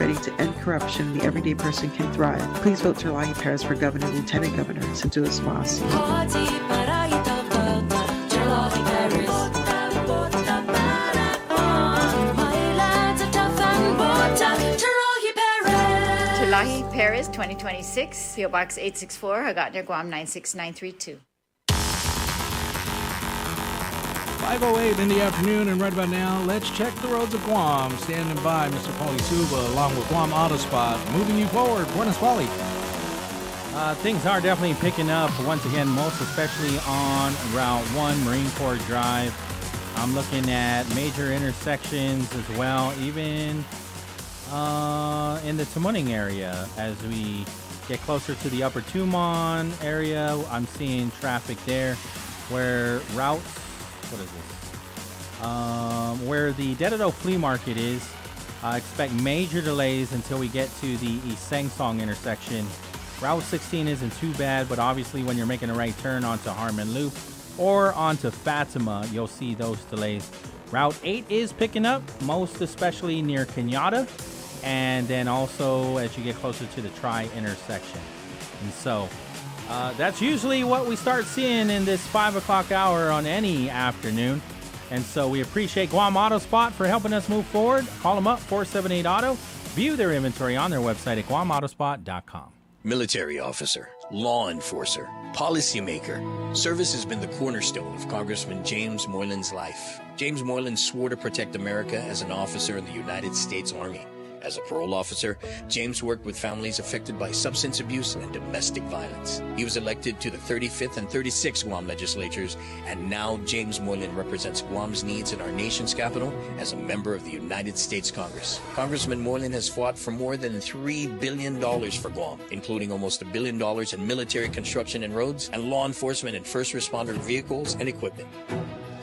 ready to end corruption, the everyday person can thrive. Please vote Terlahi Perez for Governor, Lieutenant Governor. Sintuas Mas. Terlahi Perez 2026, PO Box 864, Hagatner, Guam 96932. 5:08 in the afternoon, and right about now, let's check the roads of Guam. Standing by, Mr. Pauly Suba, along with Guam Auto Spot, moving you forward. Buenas, Pauly. Things are definitely picking up once again, most especially on Route 1, Marine Corps Drive. I'm looking at major intersections as well, even in the Tamuning area. As we get closer to the Upper Tumon area, I'm seeing traffic there where routes, what is this? Where the Dededo Flea Market is. I expect major delays until we get to the East Sangsong intersection. Route 16 isn't too bad, but obviously when you're making a right turn onto Harmon Loop or onto Fatima, you'll see those delays. Route 8 is picking up, most especially near Kenyatta, and then also as you get closer to the Tri intersection. And so that's usually what we start seeing in this 5 o'clock hour on any afternoon. And so we appreciate Guam Auto Spot for helping us move forward. Call them up, 478-AUTO. View their inventory on their website at guamautospot.com. Military officer, law enforcer, policymaker. Service has been the cornerstone of Congressman James Moylan's life. James Moylan swore to protect America as an officer in the United States Army. As a parole officer, James worked with families affected by substance abuse and domestic violence. He was elected to the 35th and 36th Guam legislatures, and now James Moylan represents Guam's needs in our nation's capital as a member of the United States Congress. Congressman Moylan has fought for more than $3 billion for Guam, including almost $1 billion in military construction and roads, and law enforcement and first responder vehicles and equipment.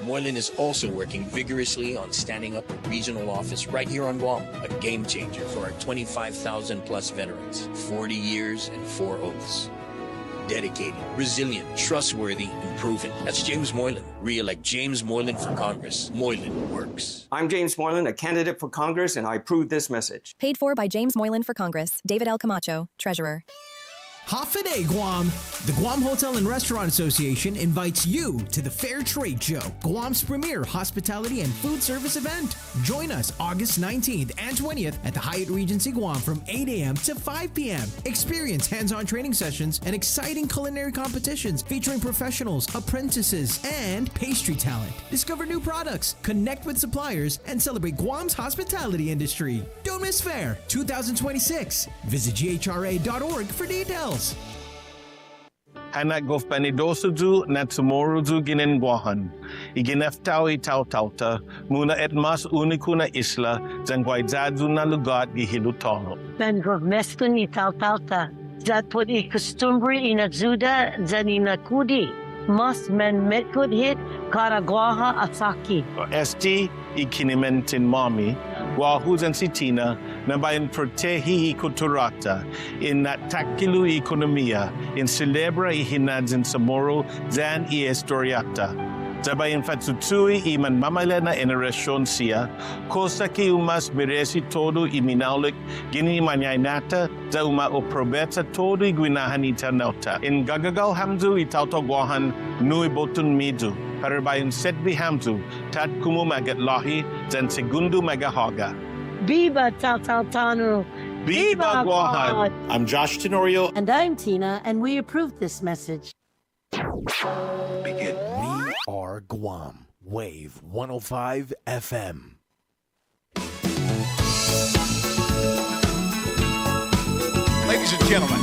Moylan is also working vigorously on standing up a regional office right here on Guam, a game changer for our 25,000 plus veterans, 40 years and 4 oaths. Dedicated, resilient, trustworthy, and proven. That's James Moylan. Re-elect James Moylan for Congress. Moylan works. I'm James Moylan, a candidate for Congress, and I approve this message. Paid for by James Moylan for Congress. David L. Camacho, Treasurer. Hafiday, Guam! The Guam Hotel and Restaurant Association invites you to the Fair Trade Show, Guam's premier hospitality and food service event. Join us August 19th and 20th at the Hyatt Regency Guam from 8 a.m. to 5 p.m. Experience hands-on training sessions and exciting culinary competitions featuring professionals, apprentices, and pastry talent. Discover new products, connect with suppliers, and celebrate Guam's hospitality industry. Don't miss Fair 2026. Visit ghra.org for details. Anak gof panidosuju na tumoroju ginengwahan. Igineftao itautauta muna et mas unico na isla zangwaizadu na lugar gihilutono. Bengrov meskun itautauta zatput I costumbre inazuda zaninakudi. Mas men metkut hit karagwaha asaki. Esti ikinimentin mami. Wahuzan sitina na bayan protehi ikuturata in natakilu ekonomia in celebra ihinadzin samoro zan historiata. Zabayan fatsutui iman mamalena generasyon siya, kosa ki umas beresi todo iminaulik gini manyaynata za uma oprobeta todo igwinahan itanauta. In gagagal hamzu itautogwahan nui botun midu. Para bayan setbi hamzu tat kumu magat lahi zan segundo magahaga. Viva Tautanu! Viva Guahan! I'm Josh Tenorio. And I'm Tina, and we approve this message. Begin. We are Guam. Wave 105 FM. Ladies and gentlemen,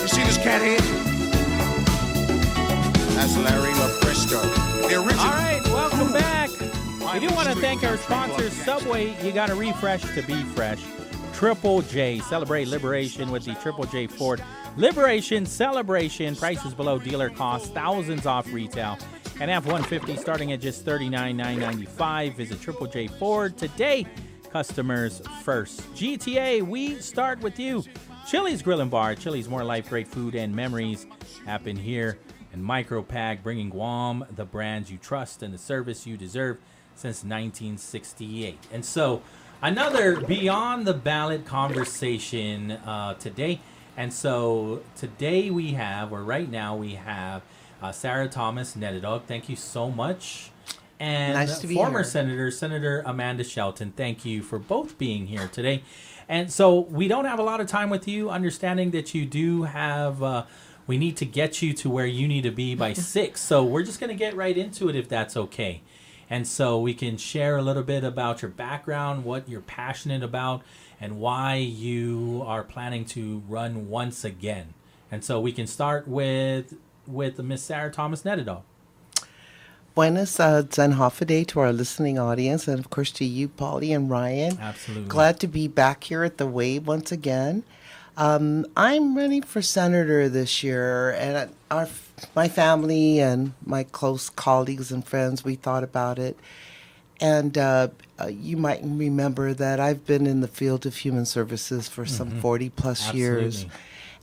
you see this cat here? That's Larry LaFresco. The original. All right, welcome back. We do want to thank our sponsors, Subway. You got to refresh to be fresh. Triple J. Celebrate liberation with the Triple J Ford Liberation Celebration. Prices below dealer cost. Thousands off retail. And F-150 starting at just $39,995. Visit Triple J Ford today. Customers first. GTA, we start with you. Chili's Grill and Bar. Chili's, more life, great food, and memories happen here. And Micropack, bringing Guam the brands you trust and the service you deserve since 1968. And so another Beyond the Ballot conversation today. And so today right now we have Sarah Thomas Nedidog. Thank you so much. And nice to be former here. Senator Amanda Shelton. Thank you for both being here today. And so we don't have a lot of time with you, understanding that you do have, we need to get you to where you need to be by 6. So we're just going to get right into it if that's okay. And so we can share a little bit about your background, what you're passionate about, and why you are planning to run once again. And so we can start with Miss Sarah Thomas Nedidog. Buenas Zenhofa to our listening audience, and of course to you, Pauly and Ryan. Absolutely. Glad to be back here at the Wave once again. I'm running for senator this year, and my family and my close colleagues and friends, we thought about it. And you might remember that I've been in the field of human services for some 40 plus years.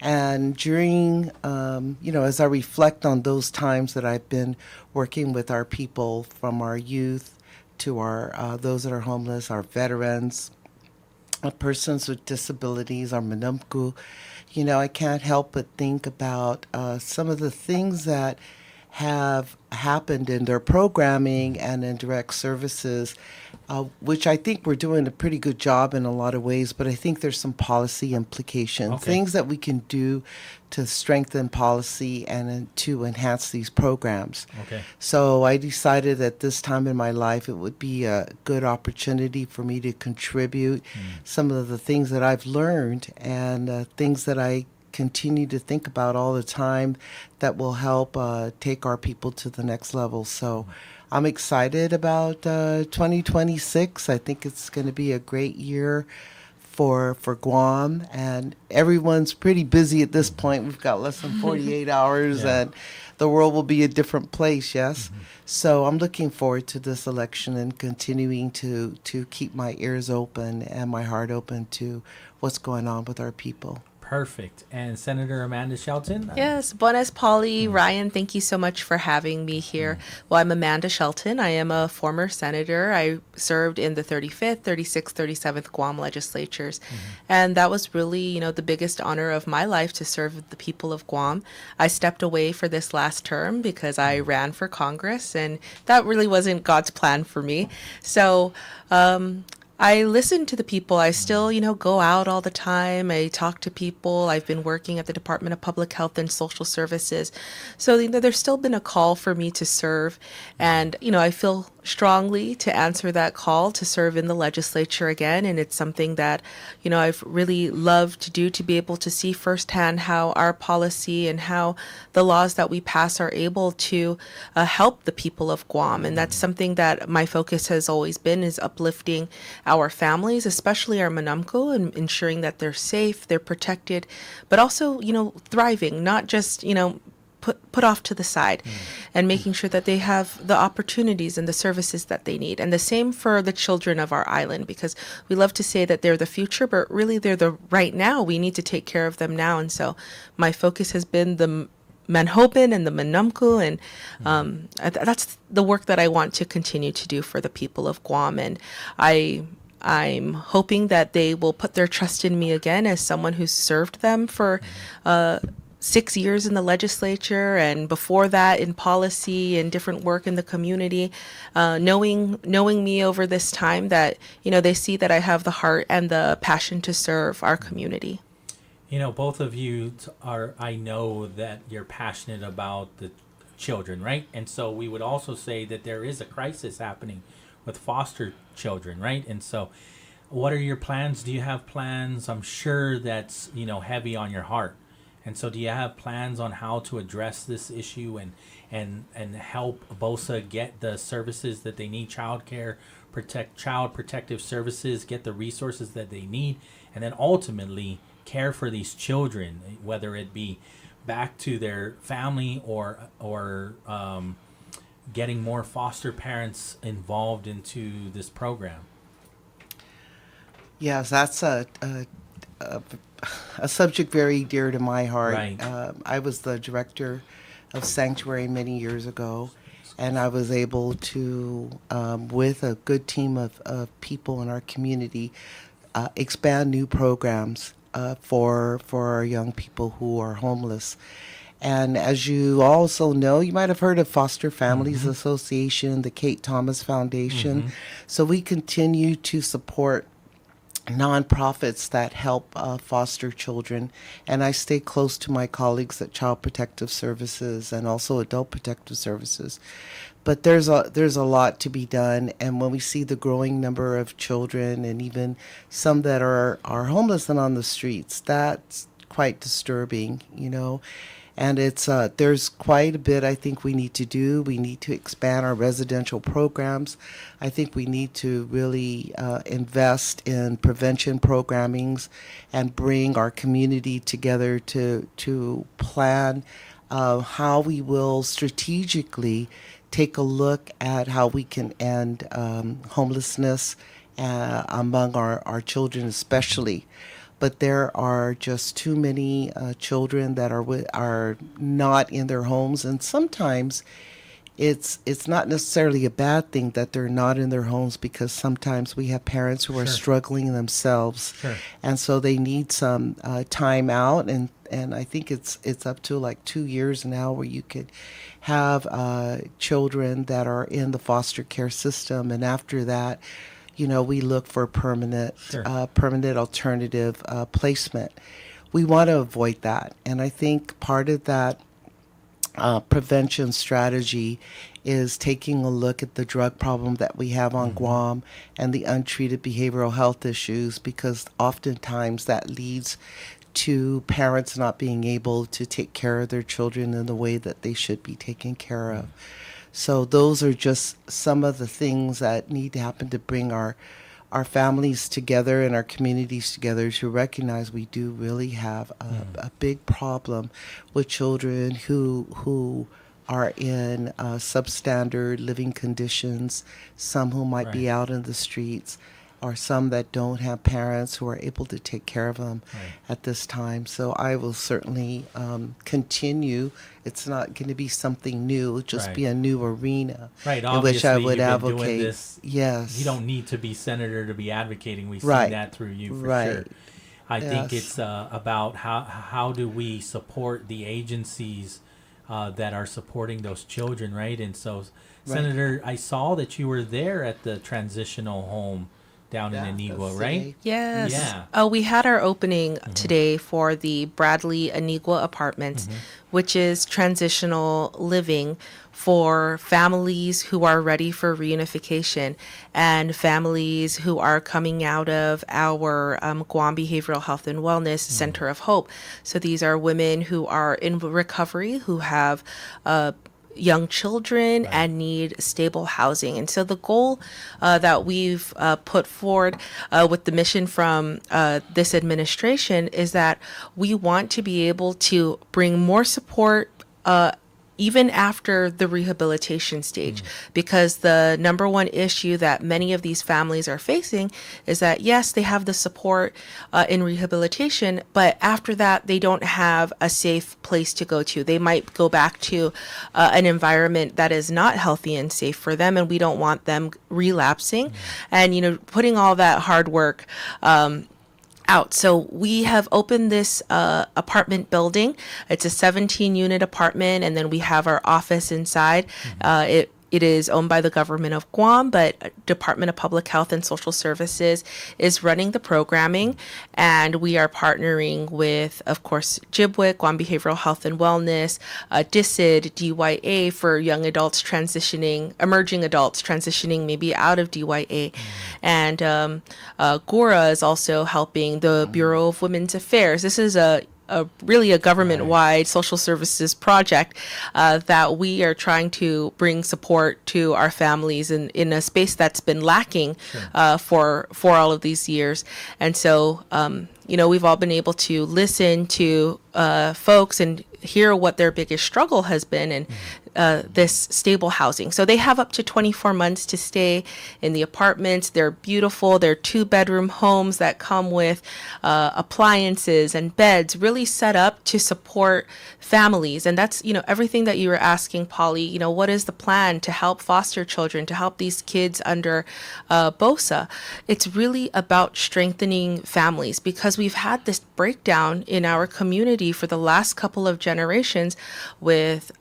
And during, as I reflect on those times that I've been working with our people, from our youth to our those that are homeless, our veterans, persons with disabilities, our Manumku, I can't help but think about some of the things that have happened in their programming and in direct services, which I think we're doing a pretty good job in a lot of ways, but I think there's some policy implications, things that we can do to strengthen policy and to enhance these programs. Okay. So I decided at this time in my life it would be a good opportunity for me to contribute some of the things that I've learned and things that I continue to think about all the time that will help take our people to the next level. So I'm excited about 2026. I think it's going to be a great year for Guam, and everyone's pretty busy at this point. We've got less than 48 hours and the world will be a different place, yes? So I'm looking forward to this election and continuing to keep my ears open and my heart open to what's going on with our people. Perfect. And Senator Amanda Shelton? Yes, buenas, Pauly. Ryan, thank you so much for having me here. Well, I'm Amanda Shelton. I am a former senator. I served in the 35th, 36th, 37th Guam legislatures. And that was really, the biggest honor of my life, to serve the people of Guam. I stepped away for this last term because I ran for Congress, and that really wasn't God's plan for me. So, I listen to the people. I still, go out all the time. I talk to people. I've been working at the Department of Public Health and Social Services. So, there's still been a call for me to serve. And, I feel strongly to answer that call to serve in the legislature again. And it's something that, I've really loved to do, to be able to see firsthand how our policy and how the laws that we pass are able to help the people of Guam. And that's something that my focus has always been, is uplifting our families, especially our Manumko, and ensuring that they're safe, they're protected, but also, thriving, not just, put off to the side, and making sure that they have the opportunities and the services that they need. And the same for the children of our island, because we love to say that they're the future, but really they're the right now. We need to take care of them now. And so my focus has been the Manhopen and the Manumku, and that's the work that I want to continue to do for the people of Guam. And I'm hoping that they will put their trust in me again as someone who's served them for 6 years in the legislature, and before that in policy and different work in the community, knowing me over this time, that they see that I have the heart and the passion to serve our community. Both of you I know that you're passionate about the children, right? And so we would also say that there is a crisis happening with foster children, right? And so what are your plans? Do you have plans? I'm sure that's, heavy on your heart. And so do you have plans on how to address this issue and help BOSA get the services that they need, child protective services, get the resources that they need, and then ultimately care for these children, whether it be back to their family or getting more foster parents involved into this program? Yes, that's a subject very dear to my heart. Right. I was the director of Sanctuary many years ago, and I was able to, with a good team of people in our community, expand new programs for our young people who are homeless. And as you also know, you might have heard of Foster Families Association, the Kate Thomas Foundation. So we continue to support nonprofits that help foster children, and I stay close to my colleagues at Child Protective Services and also Adult Protective Services. But there's a lot to be done, and when we see the growing number of children and even some that are homeless and on the streets, that's quite disturbing, you know. And it's there's quite a bit I think we need to do. We need to expand our residential programs. I think we need to really invest in prevention programmings and bring our community together to plan how we will strategically take a look at how we can end homelessness among our children especially. But there are just too many children that are not in their homes, and sometimes it's not necessarily a bad thing that they're not in their homes, because sometimes we have parents who are struggling themselves, and so they need some time out. And I think it's up to like 2 years now where you could have children that are in the foster care system, and after that, you know, we look for permanent alternative placement. We want to avoid that. And I think part of that prevention strategy is taking a look at the drug problem that we have on Guam and the untreated behavioral health issues, because oftentimes that leads to parents not being able to take care of their children in the way that they should be taken care of. So those are just some of the things that need to happen to bring our families together and our communities together to recognize we do really have a big problem with children who are in substandard living conditions, some who might be out in the streets, or some that don't have parents who are able to take care of them at this time. So I will certainly continue. It's not going to be something new. It'll just be a new arena in which I would advocate. Doing this, yes. You don't need to be senator to be advocating. We see that through you for sure. I think it's about how do we support the agencies that are supporting those children, right? And so, Senator, I saw that you were there at the transitional home down in Anigua, right? Yes. Yeah. Oh, we had our opening today for the Bradley Anigua Apartments, which is transitional living for families who are ready for reunification and families who are coming out of our Guam Behavioral Health and Wellness Center of Hope. So these are women who are in recovery, who have young children and need stable housing. And so the goal that we've put forward with the mission from this administration is that we want to be able to bring more support even after the rehabilitation stage, because the number one issue that many of these families are facing is that, yes, they have the support in rehabilitation, but after that, they don't have a safe place to go to. They might go back to an environment that is not healthy and safe for them, and we don't want them relapsing. And, you know, putting all that hard work out. So we have opened this apartment building. It's a 17-unit apartment, and then we have our office inside. It is owned by the government of Guam, but Department of Public Health and Social Services is running the programming, and we are partnering with, of course, GBWIC, Guam Behavioral Health and Wellness, DISID, DYA for young adults transitioning, emerging adults transitioning maybe out of DYA, and GORA is also helping the Bureau of Women's Affairs. This is really a government-wide social services project that we are trying to bring support to our families in a space that's been lacking for all of these years. And so we've all been able to listen to folks and hear what their biggest struggle has been in this stable housing. So they have up to 24 months to stay in the apartments. They're beautiful. They're 2-bedroom homes that come with appliances and beds, really set up to support families. And that's, everything that you were asking, Pauly, what is the plan to help foster children, to help these kids under BOSA? It's really about strengthening families, because we've had this breakdown in our community for the last couple of generations with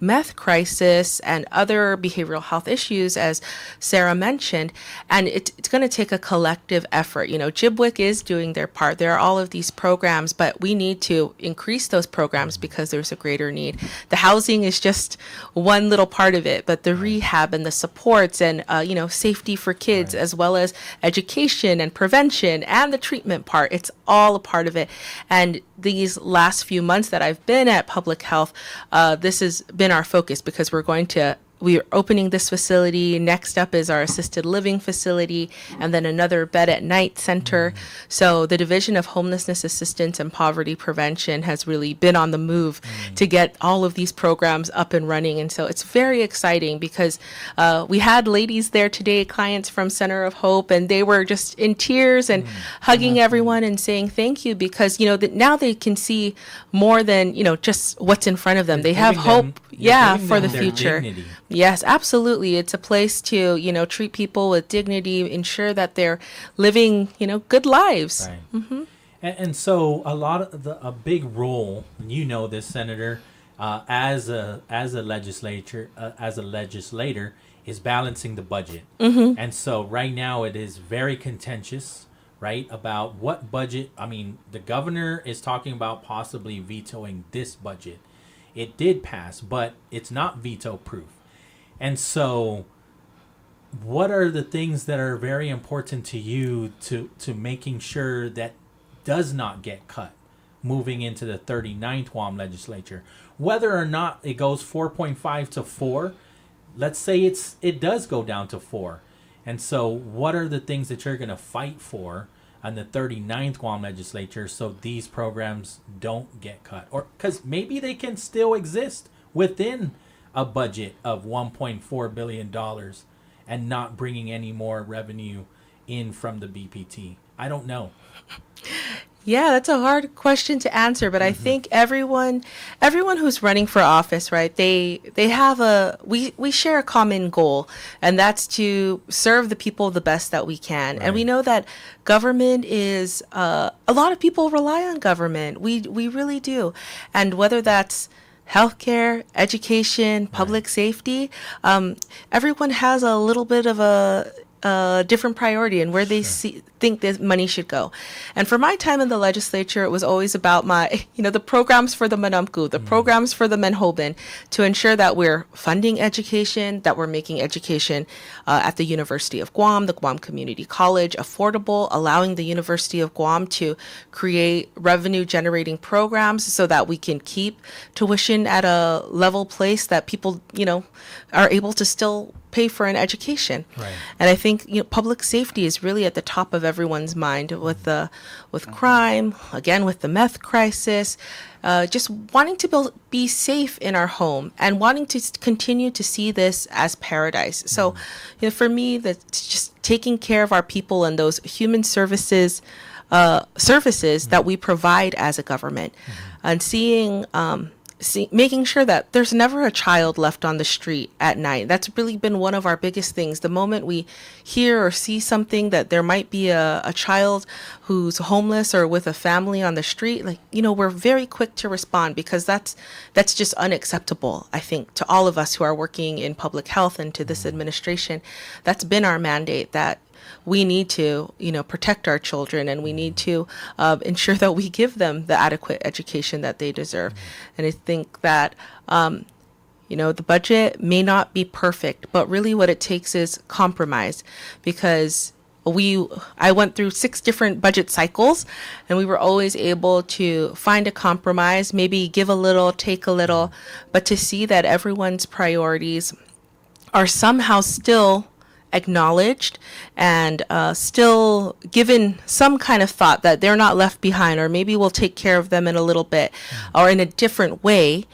meth crisis and other behavioral health issues, as Sarah mentioned. And it's going to take a collective effort. JIBWIC is doing their part. There are all of these programs, but we need to increase those programs because there's a greater need. The housing is just one little part of it, but the rehab and the supports and, safety for kids, as well as education and prevention and the treatment part, it's all a part of it. And these last few months that I've been at Public Health, this has been our focus, because we are opening this facility. Next up is our assisted living facility, and then another bed at night center. So the Division of Homelessness Assistance and Poverty Prevention has really been on the move to get all of these programs up and running. And so it's very exciting, because we had ladies there today, clients from Center of Hope, and they were just in tears and hugging everyone and saying thank you, because, that now they can see more than, just what's in front of them. They have hope, for the future. Dignity. Yes, absolutely. It's a place to, treat people with dignity, ensure that they're living, good lives. Right. Mm-hmm. And so a big role, this, Senator, as a legislator, is balancing the budget. Mm-hmm. And so right now it is very contentious, right, about what budget. I mean, the governor is talking about possibly vetoing this budget. It did pass, but it's not veto proof. And so what are the things that are very important to you to making sure that does not get cut moving into the 39th Guam legislature? Whether or not it goes 4.5 to 4, let's say it does go down to 4. And so what are the things that you're going to fight for on the 39th Guam legislature so these programs don't get cut? Or because maybe they can still exist within a budget of $1.4 billion and not bringing any more revenue in from the BPT. I don't know. Yeah, that's a hard question to answer, but I think everyone who's running for office, right? They have we share a common goal, and that's to serve the people the best that we can. Right. And we know that government is a lot of people rely on government. We really do. And whether that's healthcare, education, public safety, everyone has a little bit of a different priority and where they think this money should go. And for my time in the legislature, it was always about the programs for the Manamku, the programs for the Menhoben, to ensure that we're funding education, that we're making education at the University of Guam, the Guam Community College, affordable, allowing the University of Guam to create revenue generating programs so that we can keep tuition at a level place that people, are able to still pay for an education. Right. And I think public safety is really at the top of everyone's mind with crime, again with the meth crisis, just wanting to be safe in our home and wanting to continue to see this as paradise. So, for me, that's just taking care of our people and those human services that we provide as a government, and seeing. Making sure that there's never a child left on the street at night. That's really been one of our biggest things. The moment we hear or see something that there might be a child who's homeless or with a family on the street, we're very quick to respond, because that's just unacceptable, I think, to all of us who are working in public health and to this administration. That's been our mandate, that we need to, protect our children, and we need to ensure that we give them the adequate education that they deserve. And I think that, the budget may not be perfect, but really what it takes is compromise, because I went through 6 different budget cycles, and we were always able to find a compromise, maybe give a little, take a little, but to see that everyone's priorities are somehow still acknowledged and still given some kind of thought that they're not left behind, or maybe we'll take care of them in a little bit or in a different way,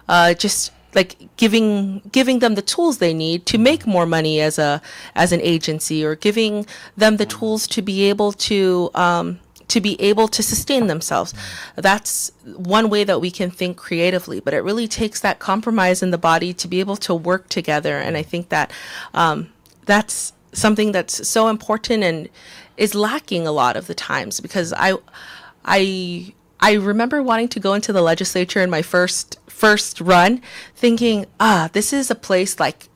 just like giving them the tools they need to make more money as an agency, or giving them the tools to be able to sustain themselves. That's one way that we can think creatively, but it really takes that compromise in the body to be able to work together. And I think that that's something that's so important and is lacking a lot of the times, because I remember wanting to go into the legislature in my first run, thinking, this is a place like,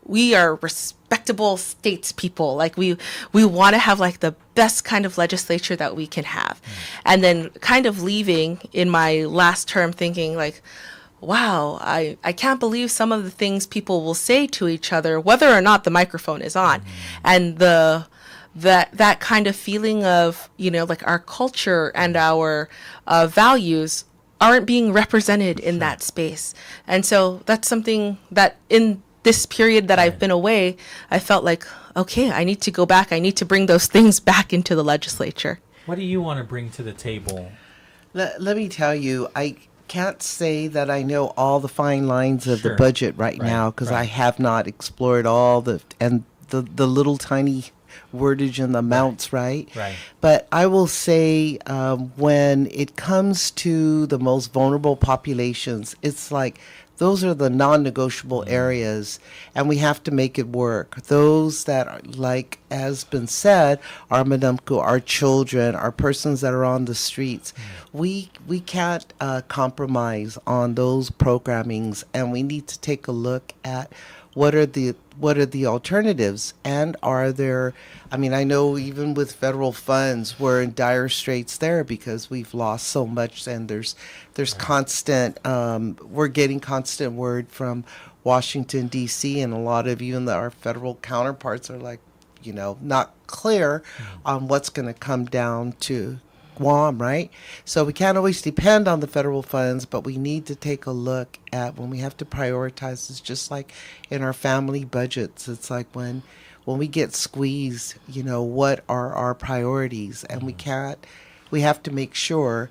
we are respectable statespeople. Like we want to have like the best kind of legislature that we can have. And then kind of leaving in my last term thinking like, wow, I can't believe some of the things people will say to each other, whether or not the microphone is on. And that kind of feeling of, like our culture and our values aren't being represented in that space. And so that's something that in this period that I've been away, I felt like, okay, I need to go back. I need to bring those things back into the legislature. What do you want to bring to the table? Let me tell you, I can't say that I know all the fine lines of the budget right now, because I have not explored all the little tiny wordage and the amounts, right? But I will say when it comes to the most vulnerable populations, it's like those are the non-negotiable areas, and we have to make it work. Those that are, like has been said, are Madamku, our children, our persons that are on the streets. We can't compromise on those programmings, and we need to take a look at what are the alternatives, and are there, I mean, I know even with federal funds, we're in dire straits there because we've lost so much, and there's constant, we're getting constant word from Washington, D.C., and a lot of even our federal counterparts are like, not clear on what's going to come down to Guam, right? So we can't always depend on the federal funds, but we need to take a look at when we have to prioritize. It's just like in our family budgets. It's like when we get squeezed, what are our priorities? And we have to make sure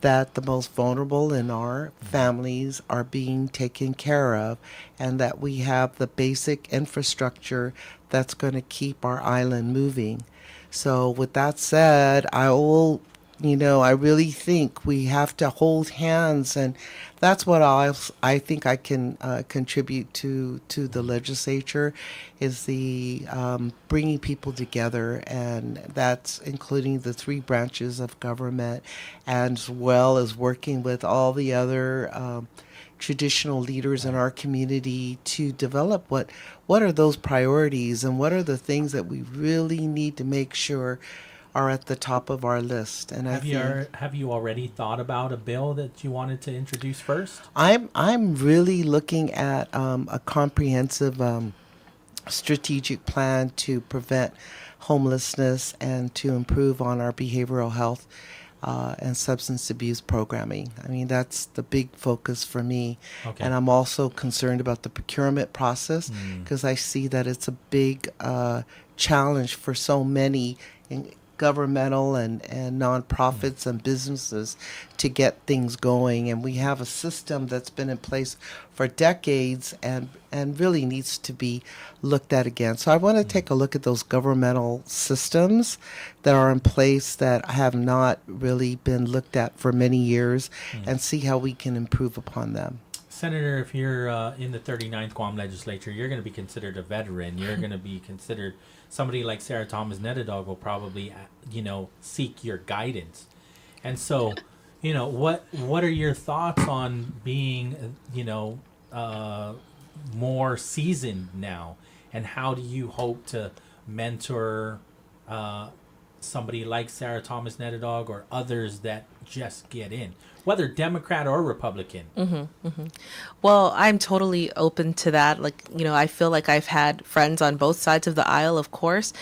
that the most vulnerable in our families are being taken care of, and that we have the basic infrastructure that's going to keep our island moving. So with that said, I really think we have to hold hands, and that's what I think I can contribute to the legislature, is the bringing people together, and that's including the three branches of government, as well as working with all the other traditional leaders in our community to develop what are those priorities, and what are the things that we really need to make sure are at the top of our list. And have you already thought about a bill that you wanted to introduce first? I'm really looking at a comprehensive strategic plan to prevent homelessness and to improve on our behavioral health and substance abuse programming. I mean, that's the big focus for me. Okay. And I'm also concerned about the procurement process, because I see that it's a big challenge for so many governmental and nonprofits and businesses to get things going. And we have a system that's been in place for decades and really needs to be looked at again. So I want to take a look at those governmental systems that are in place that have not really been looked at for many years, and see how we can improve upon them. Senator, if you're in the 39th Guam legislature, you're going to be considered a veteran. You're going to be considered somebody like Sarah Thomas Nedadog will probably, seek your guidance. And so, what are your thoughts on being, more seasoned now? And how do you hope to mentor somebody like Sarah Thomas Nedadog or others that just get in, whether Democrat or Republican? Well, I'm totally open to that. I feel like I've had friends on both sides of the aisle, of course.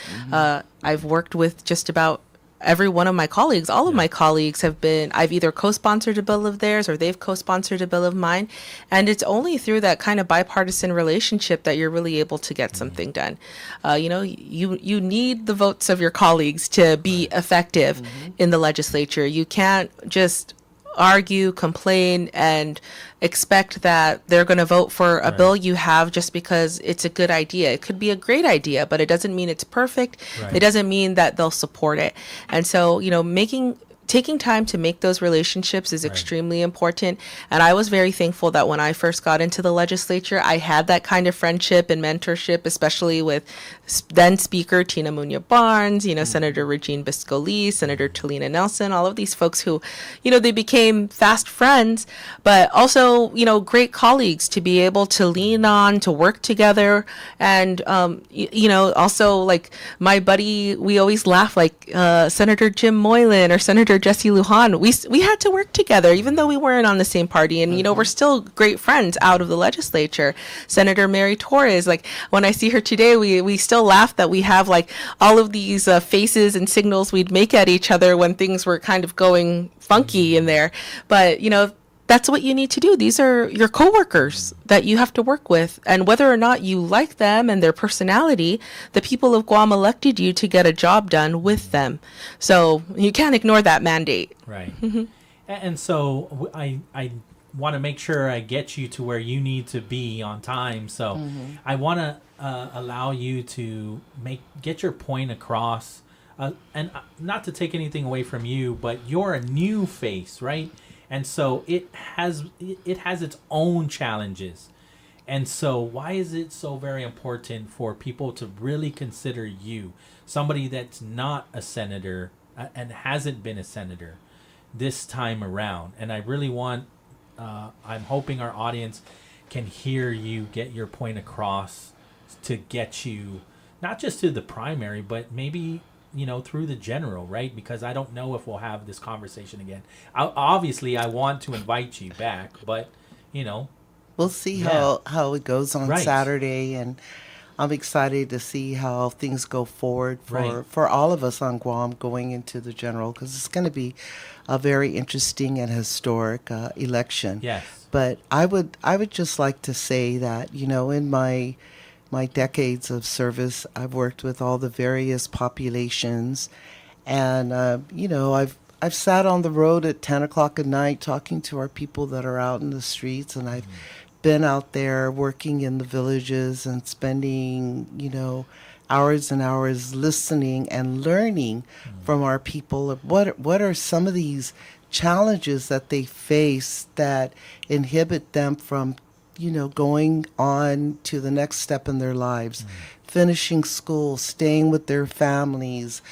I've worked with just about every one of my colleagues, all of my colleagues I've either co-sponsored a bill of theirs or they've co-sponsored a bill of mine. And it's only through that kind of bipartisan relationship that you're really able to get something done. You need the votes of your colleagues to be effective in the legislature. You can't just argue, complain, and expect that they're going to vote for a bill you have just because it's a good idea. It could be a great idea, but it doesn't mean it's perfect. It doesn't mean that they'll support it. And so, taking time to make those relationships is extremely important. And I was very thankful that when I first got into the legislature, I had that kind of friendship and mentorship, especially with then Speaker Tina Munoz Barnes, Senator Regine Bisco-Lee, Senator Talina Nelson, all of these folks who, they became fast friends, but also, great colleagues to be able to lean on, to work together. And, also like my buddy, we always laugh, like Senator Jim Moylan or Senator Jesse Lujan. We had to work together, even though we weren't on the same party. And, we're still great friends out of the legislature. Senator Mary Torres, like when I see her today, we still laugh that we have like all of these faces and signals we'd make at each other when things were kind of going funky in there. But, that's what you need to do. These are your coworkers that you have to work with. And whether or not you like them and their personality, the people of Guam elected you to get a job done with them. So you can't ignore that mandate. Right. And so I want to make sure I get you to where you need to be on time. So I want to allow you to get your point across. And not to take anything away from you, but you're a new face, right? And so it has its own challenges. And so why is it so very important for people to really consider you, somebody that's not a senator and hasn't been a senator this time around? And I really want, I'm hoping our audience can hear you get your point across to get you not just to the primary, but maybe through the general, right? Because I don't know if we'll have this conversation again. Obviously, I want to invite you back, but, we'll see how it goes on Saturday. And I'm excited to see how things go forward for all of us on Guam going into the general, because it's going to be a very interesting and historic election. Yes. But I would just like to say that, in my decades of service, I've worked with all the various populations, and I've sat on the road at 10 o'clock at night talking to our people that are out in the streets, and I've been out there working in the villages and spending hours and hours listening and learning from our people of what are some of these challenges that they face that inhibit them from going on to the next step in their lives, finishing school, staying with their families,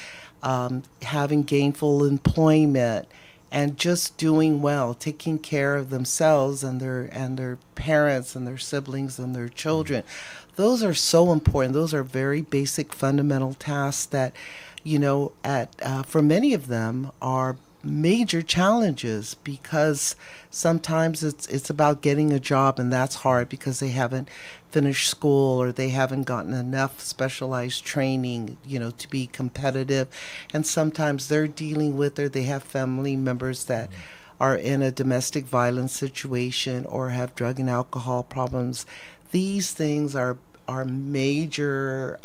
having gainful employment, and just doing well, taking care of themselves and their parents and their siblings and their children. Those are so important. Those are very basic, fundamental tasks that, for many of them are major challenges, because sometimes it's about getting a job, and that's hard because they haven't finished school or they haven't gotten enough specialized training, to be competitive. And sometimes they're dealing with, or they have family members that are in a domestic violence situation or have drug and alcohol problems. These things are major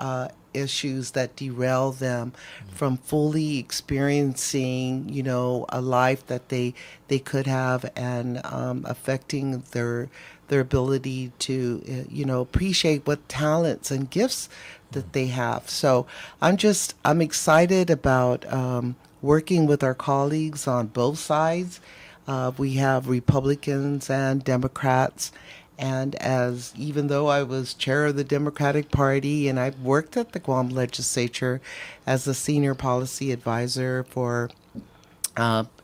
issues that derail them from fully experiencing, a life that they could have, and affecting their ability to, appreciate what talents and gifts that they have. So I'm excited about working with our colleagues on both sides. We have Republicans and Democrats. And even though I was chair of the Democratic Party, and I've worked at the Guam legislature as a senior policy advisor for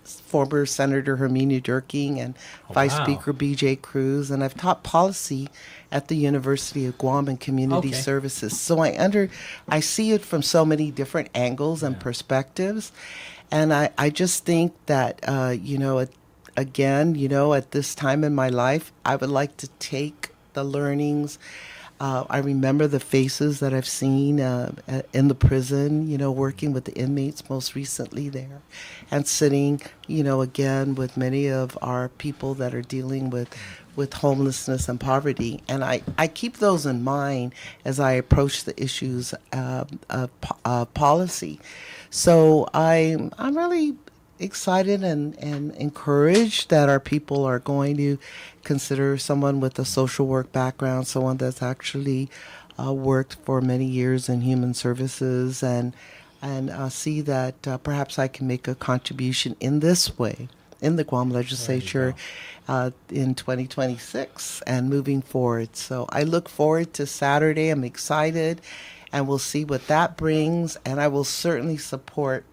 former Senator Herminia Durking and Vice Speaker B.J. Cruz, and I've taught policy at the University of Guam and Community Services. So I see it from so many different angles and perspectives, and I just think that again, at this time in my life, I would like to take the learnings I remember the faces that I've seen in the prison, working with the inmates most recently there, and sitting, again with many of our people that are dealing with homelessness and poverty. And I keep those in mind as I approach the issues of policy. So I'm really excited and encouraged that our people are going to consider someone with a social work background, someone that's actually worked for many years in human services, and see that perhaps I can make a contribution in this way in the Guam legislature in 2026 and moving forward. So I look forward to Saturday. I'm excited, and we'll see what that brings, and I will certainly support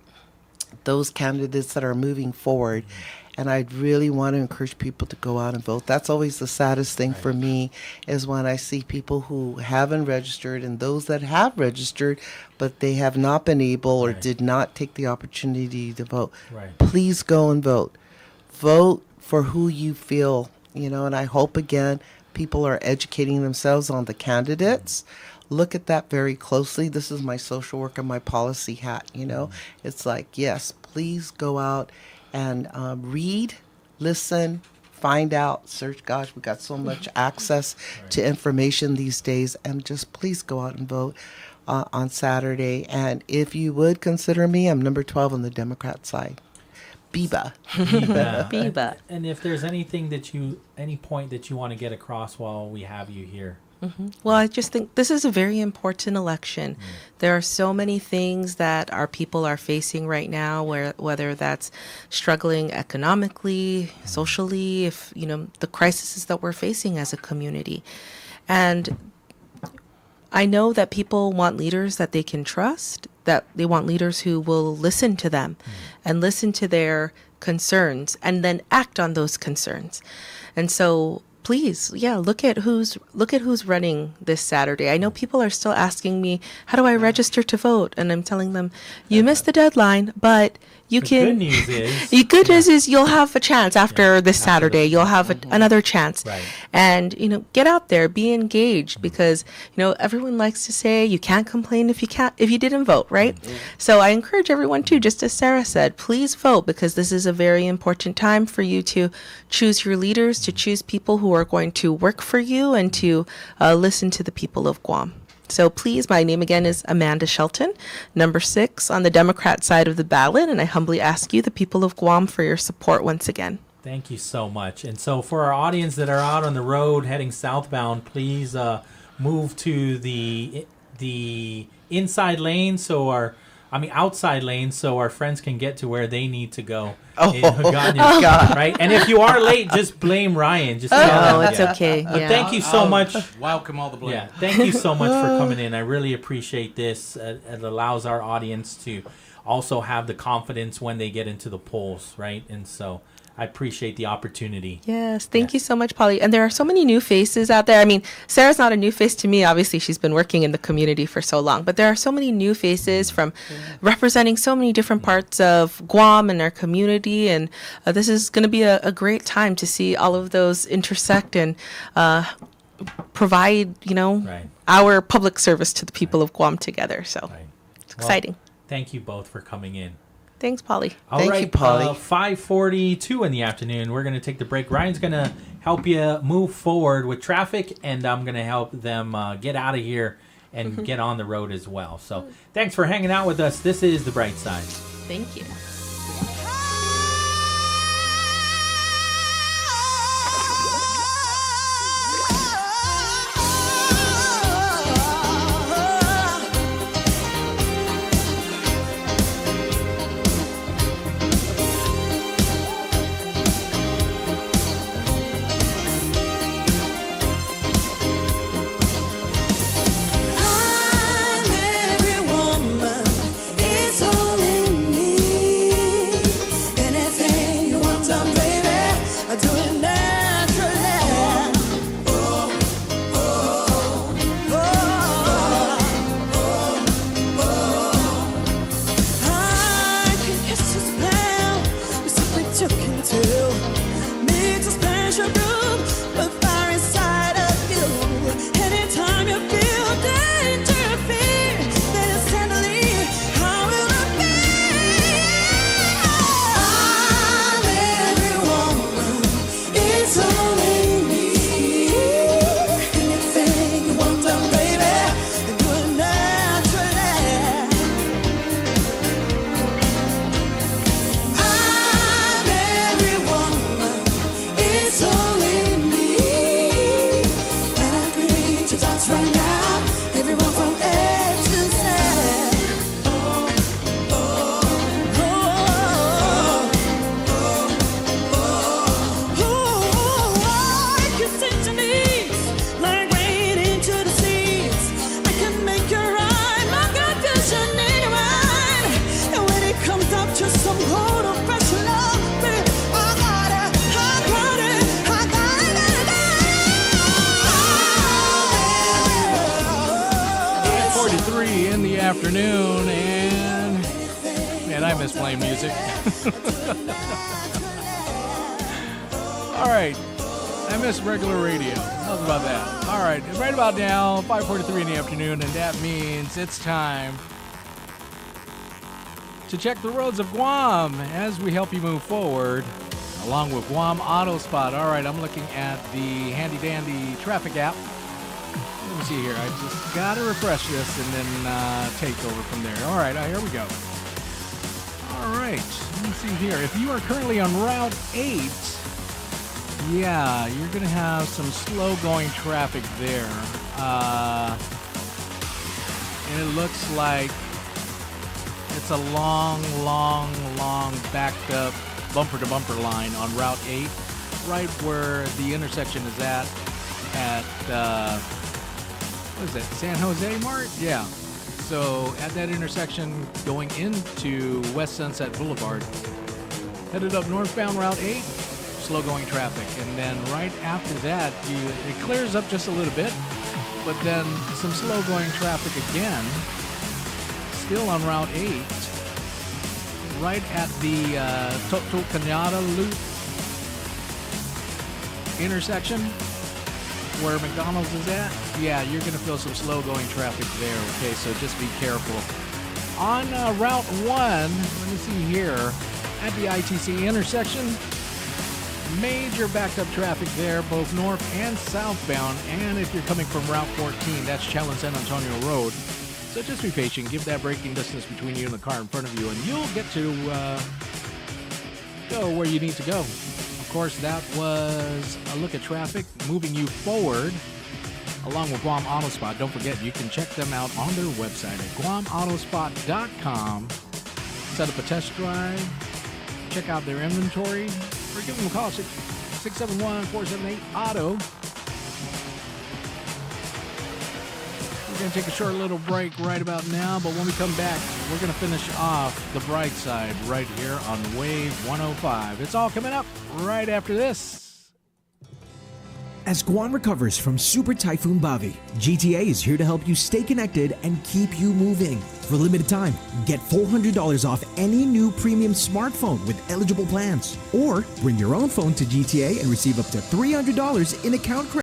those candidates that are moving forward. And I'd really want to encourage people to go out and vote. That's always the saddest thing for me, is when I see people who haven't registered and those that have registered, but they have not been able or did not take the opportunity to vote. Please go and vote. Vote for who you feel, and I hope, again, people are educating themselves on the candidates. Look at that very closely. This is my social worker, my policy hat, It's like, yes, please go out and read, listen, find out, search. Gosh, we got so much access to information these days. And just please go out and vote on Saturday. And if you would consider me, I'm number 12 on the Democrat side. Biba. Biba. And if there's any point that you want to get across while we have you here. Well, I just think this is a very important election. There are so many things that our people are facing right now, whether that's struggling economically, socially, if the crises that we're facing as a community. And I know that people want leaders that they can trust, that they want leaders who will listen to them and listen to their concerns and then act on those concerns. And so please, look at who's running this Saturday. I know people are still asking me, how do I register to vote? And I'm telling them, you missed the deadline, but you can. The good news is you'll have a chance after this Saturday. You'll have another chance, and get out there, be engaged, because everyone likes to say you can't complain if you didn't vote, right? So I encourage everyone to, just as Sarah said, please vote, because this is a very important time for you to choose your leaders, to choose people who are going to work for you, and to listen to the people of Guam. So please, my name again is Amanda Shelton, number 6 on the Democrat side of the ballot, and I humbly ask you, the people of Guam, for your support once again. Thank you so much. And so for our audience that are out on the road heading southbound, please move to the inside lane, outside lane, so our friends can get to where they need to go. God. Right? And if you are late, just blame Ryan. Just it's okay. But thank you so much. Welcome all the blame. Yeah, thank you so much for coming in. I really appreciate this. It allows our audience to also have the confidence when they get into the polls, right? And so I appreciate the opportunity. Yes, thank you so much, Pauly. And there are so many new faces out there. I mean, Sarah's not a new face to me. Obviously, she's been working in the community for so long. But there are so many new faces from representing so many different parts of Guam and our community. And this is going to be a great time to see all of those intersect and provide, our public service to the people of Guam together. So it's exciting. Thank you both for coming in. Thanks, Pauly. Thank you, Pauly. 5:42 in the afternoon. We're going to take the break. Ryan's going to help you move forward with traffic, and I'm going to help them get out of here and get on the road as well. So thanks for hanging out with us. This is The Bright Side. Thank you. Makes a special group with fire inside of you. Anytime you afternoon, and man, I miss playing music. All right, I miss regular radio. How's about that? All right, right about now, 5:43 in the afternoon, and that means it's time to check the roads of Guam as we help you move forward, along with Guam Auto Spot. All right, I'm looking at the handy-dandy traffic app. Let me see here. I just got to refresh this and then take over from there. All right, here we go. All right, let me see here. If you are currently on Route 8, yeah, you're going to have some slow-going traffic there. And it looks like it's a long backed up bumper-to-bumper line on Route 8, right where the intersection is at what is that, San Jose Mart? Yeah. So at that intersection going into West Sunset Boulevard, headed up northbound Route 8, slow-going traffic. And then right after that, it clears up just a little bit, but then some slow-going traffic again, still on Route 8, right at the Toto Cañada Loop intersection where McDonald's is at. Yeah, you're going to feel some slow-going traffic there, okay? So just be careful. On Route 1, let me see here, at the ITC intersection, major backed-up traffic there, both north and southbound. And if you're coming from Route 14, that's Chalon San Antonio Road. So just be patient. Give that braking distance between you and the car in front of you, and you'll get to go where you need to go. Of course, that was a look at traffic moving you forward, along with Guam Auto Spot. Don't forget, you can check them out on their website at guamautospot.com. Set up a test drive, check out their inventory, or give them a call, 671-478-AUTO. We're going to take a short little break right about now, but when we come back, we're going to finish off the bright side right here on Wave 105. It's all coming up right after this. As Guam recovers from Super Typhoon Bavi, GTA is here to help you stay connected and keep you moving. For a limited time, get $400 off any new premium smartphone with eligible plans. Or bring your own phone to GTA and receive up to $300 in account credit.